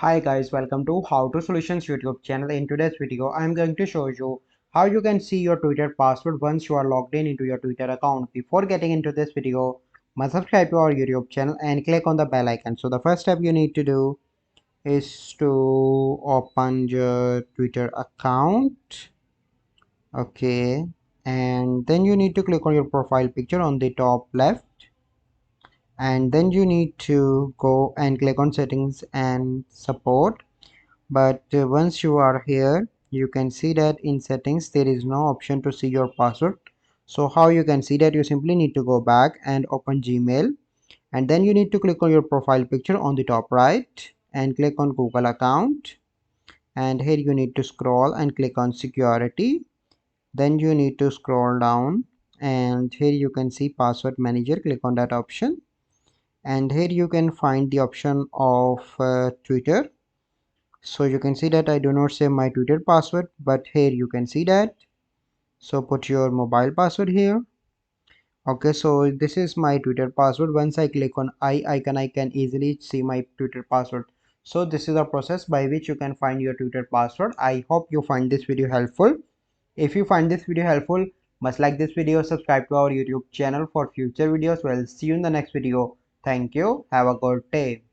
Hi guys, welcome to How to Solutions YouTube channel. In today's video, I'm going to show you how you can see your Twitter password once you are logged in into your Twitter account. Before getting into this video, must subscribe to our YouTube channel and click on the bell icon. So the first step you need to do is to open your Twitter account. Okay, and then you need to click on your profile picture on the top left, and then you need to go and click on settings and support. But once you are here, you can see that in settings there is no option to see your password. So how you can see that? You simply need to go back and open Gmail, and then you need to click on your profile picture on the top right and click on Google account, and here you need to scroll and click on security. Then you need to scroll down, and here you can see password manager. Click on that option, and here you can find the option of Twitter. So you can see that I do not save my Twitter password, but here you can see that. So put your mobile password here. Okay, so this is my Twitter password. Once I click on I icon, I can easily see my Twitter password. So this is a process by which you can find your Twitter password. I hope you find this video helpful. If you find this video helpful, must like this video, subscribe to our YouTube channel for future videos. Well, see you in the next video. Thank you. Have a good day.